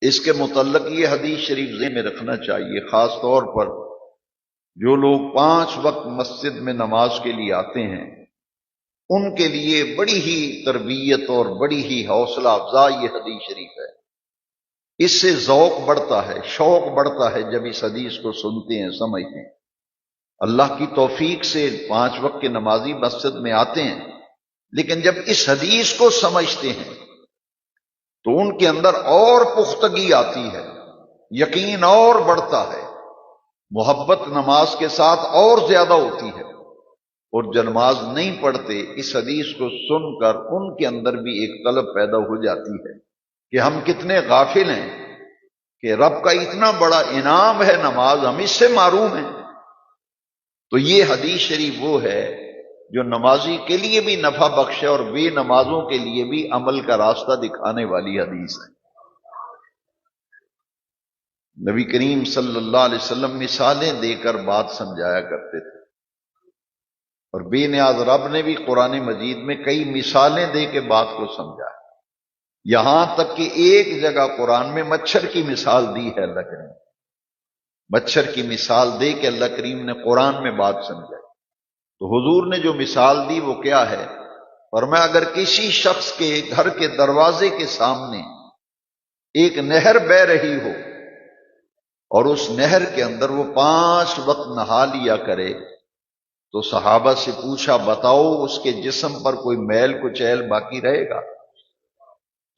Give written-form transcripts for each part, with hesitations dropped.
اس کے متعلق یہ حدیث شریف ذہن میں رکھنا چاہیے، خاص طور پر جو لوگ 5 وقت مسجد میں نماز کے لیے آتے ہیں ان کے لیے بڑی ہی تربیت اور بڑی ہی حوصلہ افزا یہ حدیث شریف ہے۔ اس سے ذوق بڑھتا ہے، شوق بڑھتا ہے جب اس حدیث کو سنتے ہیں، سمجھتے ہیں۔ اللہ کی توفیق سے 5 وقت کے نمازی مسجد میں آتے ہیں، لیکن جب اس حدیث کو سمجھتے ہیں تو ان کے اندر اور پختگی آتی ہے، یقین اور بڑھتا ہے، محبت نماز کے ساتھ اور زیادہ ہوتی ہے، اور جو نماز نہیں پڑھتے اس حدیث کو سن کر ان کے اندر بھی ایک طلب پیدا ہو جاتی ہے کہ ہم کتنے غافل ہیں کہ رب کا اتنا بڑا انعام ہے نماز، ہم اس سے محروم ہیں۔ تو یہ حدیث شریف وہ ہے جو نمازی کے لیے بھی نفع بخش ہے اور بے نمازوں کے لیے بھی عمل کا راستہ دکھانے والی حدیث ہے۔ نبی کریم صلی اللہ علیہ وسلم مثالیں دے کر بات سمجھایا کرتے تھے، اور بے نیاز رب نے بھی قرآن مجید میں کئی مثالیں دے کے بات کو سمجھایا، یہاں تک کہ ایک جگہ قرآن میں مچھر کی مثال دی ہے اللہ کریم، مچھر کی مثال دے کے اللہ کریم نے قرآن میں بات سمجھائی۔ تو حضور نے جو مثال دی وہ کیا ہے؟ فرمایا اگر کسی شخص کے گھر کے دروازے کے سامنے ایک نہر بہہ رہی ہو اور اس نہر کے اندر وہ 5 وقت نہا لیا کرے، تو صحابہ سے پوچھا بتاؤ اس کے جسم پر کوئی میل کچیل باقی رہے گا؟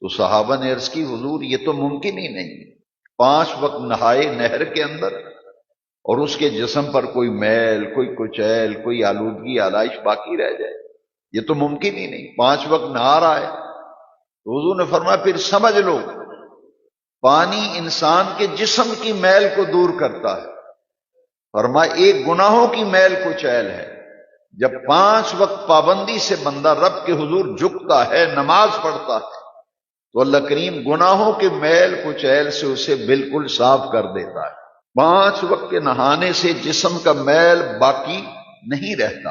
تو صحابہ نے عرض کی حضور یہ تو ممکن ہی نہیں، 5 وقت نہائے نہر کے اندر اور اس کے جسم پر کوئی میل، کوئی کچیل، کوئی آلودگی آلائش باقی رہ جائے، یہ تو ممکن ہی نہیں، 5 وقت نہا رہا ہے۔ تو حضور نے فرمایا پھر سمجھ لو پانی انسان کے جسم کی میل کو دور کرتا ہے۔ فرمایا ایک گناہوں کی میل کچیل ہے، جب 5 وقت پابندی سے بندہ رب کے حضور جھکتا ہے، نماز پڑھتا ہے، تو اللہ کریم گناہوں کے میل کچیل سے اسے بالکل صاف کر دیتا ہے۔ 5 وقت کے نہانے سے جسم کا میل باقی نہیں رہتا،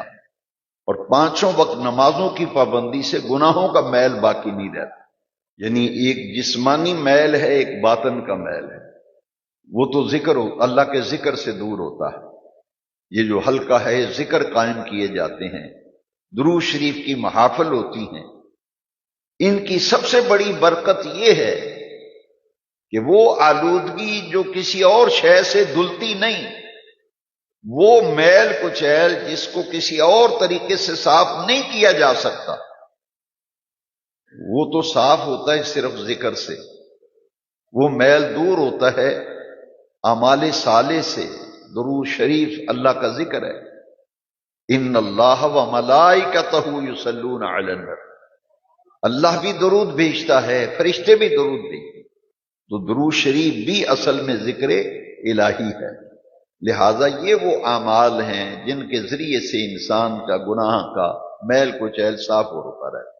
اور 5 وقت نمازوں کی پابندی سے گناہوں کا میل باقی نہیں رہتا۔ یعنی ایک جسمانی میل ہے، ایک باطن کا میل ہے، وہ تو اللہ کے ذکر سے دور ہوتا ہے۔ یہ جو حلقہ ہے ذکر قائم کیے جاتے ہیں، درود شریف کی محافل ہوتی ہیں، ان کی سب سے بڑی برکت یہ ہے کہ وہ آلودگی جو کسی اور شے سے دھلتی نہیں، وہ میل کچیل جس کو کسی اور طریقے سے صاف نہیں کیا جا سکتا، وہ تو صاف ہوتا ہے صرف ذکر سے، وہ میل دور ہوتا ہے اعمال صالح سے۔ درود شریف اللہ کا ذکر ہے، ان اللہ و ملائکتہ یصلون علی النبی، اللہ بھی درود بھیجتا ہے، فرشتے بھی درود بھیجتے ہیں، تو درود شریف بھی اصل میں ذکر الہی ہے۔ لہذا یہ وہ اعمال ہیں جن کے ذریعے سے انسان کا گناہ کا میل کچیل صاف ہوتا رہے۔